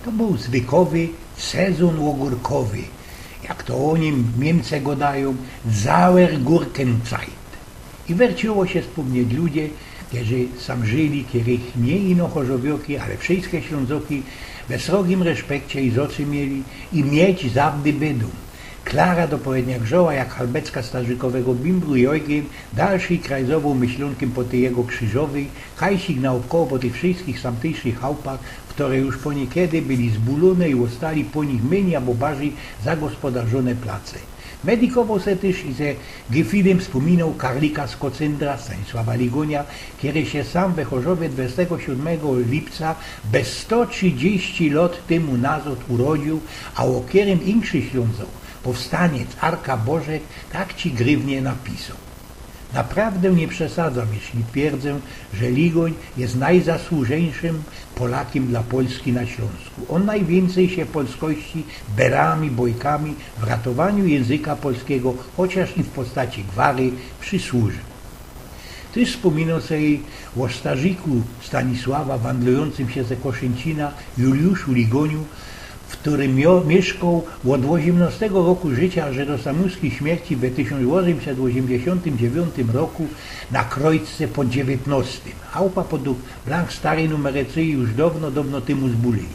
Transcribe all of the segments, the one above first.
To był zwykły sezon ogórkowy, jak to o nim Niemcy gadają, Sauergurkenzeit. I werciło się wspomnieć ludzie, którzy sam żyli, których nie ino chorzowioki, ale wszystkie Ślązoki we srogim respekcie i z oczy mieli i mieć zawdy będą. Klara dopowiednia grzoła jak halbecka starzykowego bimbru i ojgiem, dalszy krajzową myślunkiem po tej jego krzyżowej, hajsik naokoło po tych wszystkich samtejszych chałupach, które już po niekiedy byli zbulone i ostali po nich myni albo bardziej zagospodarzone place. Medikował se też i ze Gefidem wspominał Karlika z Kocendra, Stanisława Ligonia, który się sam we Chorzowie 27 lipca bez 130 lat temu nazad urodził, a o którym inszy Ślązok, powstaniec Arka Bożek, tak ci grywnie napisał. Naprawdę nie przesadzam, jeśli twierdzę, że Ligoń jest najzasłużeńszym Polakiem dla Polski na Śląsku. On najwięcej się polskości berami, bojkami w ratowaniu języka polskiego, chociaż i w postaci gwary, przysłużył. Też wspominał sobie o starzyku Stanisława, wandlującym się ze Koszęcina, Juliuszu Ligoniu, w którym mieszkał od 18 roku życia aż do samuskiej śmierci w 1889 roku na Krojce pod 19. Chałupa podług blank starej numerycji już dawno temu zbulili.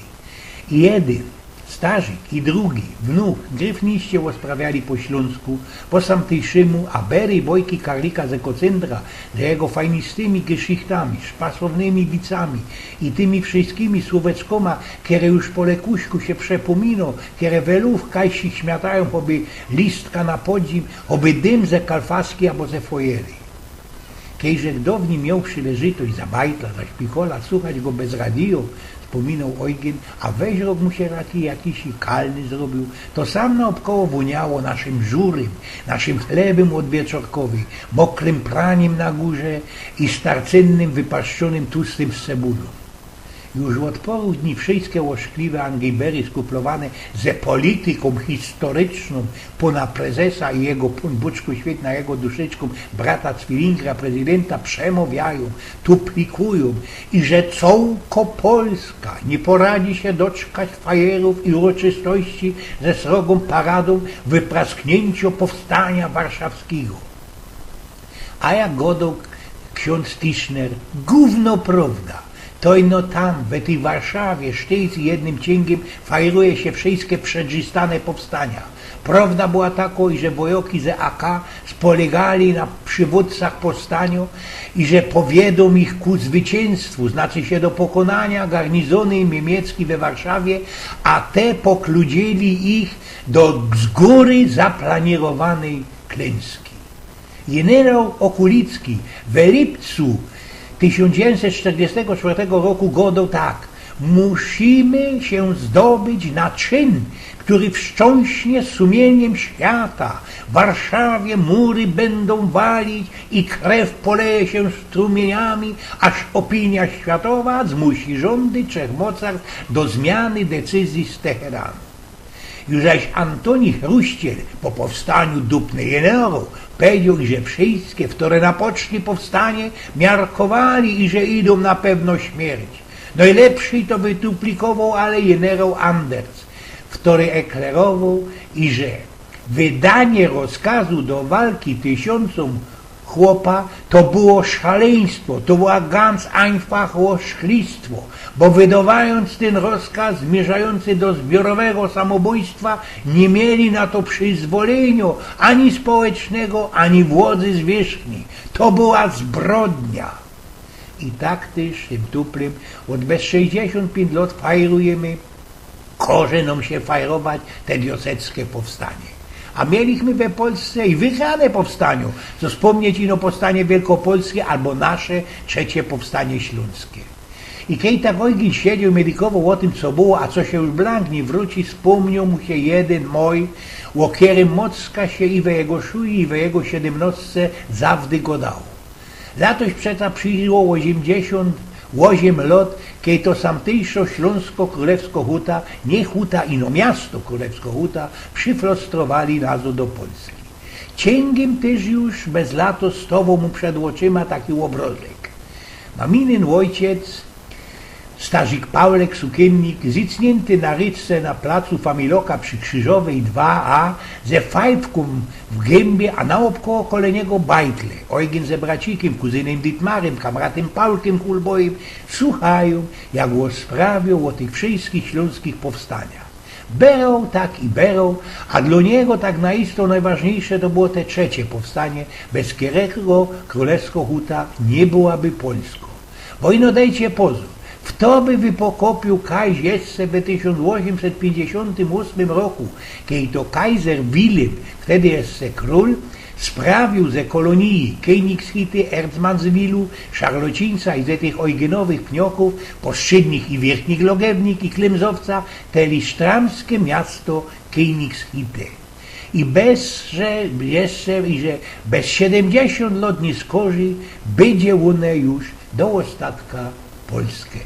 I jeden, starzyk i drugi, wnuk, gryfniście osprawiali po śląsku, po samtejszemu, a bery i bojki Karlika ze Kocendra, z jego fajnistymi geschichtami, szpasownymi bicami i tymi wszystkimi słoweckoma, które już po lekuśku się przepominą, które welów kajsich śmiatają, oby listka na podzim, oby dym ze kalfaski albo ze fojery. Kiejże kto w nim miał przyleżytość za bajtla, za szpichola, słuchać go bez radio, wspominał ojgien, a weź rok mu się jakiś kalny zrobił, to sam naokoło woniało naszym żurem, naszym chlebem od wieczorkowej, mokrym praniem na górze i starcennym wypaszczonym tłustym z cebulą. Już od poru dni wszystkie łoszkliwe angejbery skuplowane ze polityką historyczną pana prezesa i jego buczku świetna jego duszyczką brata Cwilingra, prezydenta przemawiają, tuplikują i że całko Polska nie poradzi się doczekać fajerów i uroczystości ze srogą paradą wyprasknięciu powstania warszawskiego. A jak godał ksiądz Tischner, gówno prawda. To ino tam, w tej Warszawie, sztyc jednym cięgiem fajruje się wszystkie przedrzystane powstania. Prawda była taka, że wojoki z AK spolegali na przywódcach powstania i że powiedzą ich ku zwycięstwu, znaczy się do pokonania garnizony niemieckie we Warszawie, a te pokludzili ich do z góry zaplanirowanej klęski. Generał Okulicki w lipcu 1944 roku godał tak: musimy się zdobyć na czyn, który wstrząśnie sumieniem świata. W Warszawie mury będą walić i krew poleje się strumieniami, aż opinia światowa zmusi rządy trzech mocarstw do zmiany decyzji z Teheranu. Już zaś Antoni Chruściel po powstaniu dupny generał powiedział, że wszystkie, które napoczęli powstanie, miarkowali i że idą na pewno śmierć. Najlepszy to wyduplikował ale generał Anders, który eklerował i że wydanie rozkazu do walki tysiącom chłopa to było szaleństwo, to była ganz einfach łoszklistwo, bo wydawając ten rozkaz zmierzający do zbiorowego samobójstwa nie mieli na to przyzwolenia ani społecznego, ani władzy zwierzchni. To była zbrodnia. I tak też tym duplem od bez 65 lat fajrujemy, każe nam się fajrować te dioseckie powstanie. A mieliśmy we Polsce i wygrane powstaniu, co wspomnieć ino powstanie wielkopolskie albo nasze trzecie powstanie śląskie. I kiedy tak ojgień siedział, medykował o tym, co było, a co się już blank nie wróci, wspomniał mu się jeden mój, o którym mocka się i we jego szui, i we jego 17 zawdy godało. Latoś przeca przyjęło 88 lat, kiedy to samtejszo śląsko-królewsko huta, nie huta, ino miasto królewsko huta, przyfrostrowali nazo do Polski. Cięgiem też już bez lato stował mu przed oczyma taki obrazek. Maminin ojciec Starzyk Pawlek Sukiennik, zicnięty na ryczce na placu Familoka przy Krzyżowej 2A, ze fajfką w gębie, a naokoło niego bajtle. Ojgen ze bracikiem, kuzynem Dietmarem, kamratem Pawlkiem Kulbojem słuchają, jak sprawią o tych wszystkich śląskich powstaniach. Berą tak i berą, a dla niego tak naisto najważniejsze to było te trzecie powstanie, bez którego królewsko huta nie byłaby Polską. Wojno dajcie pozór. W to by wypokopił Kajś jeszcze w 1858 roku, kiedy to kaiser Wilhelm, wtedy jeszcze król, sprawił ze kolonii Königshity, Erzmanswilu, Szarlocińca i ze tych ojgenowych pnioków, poszczydnich i wierchnych Logewnik i Klemzowca, te lisztramskie miasto Königshity. I że bez 70 lat nie skorzy, będzie one już do ostatka Polskie.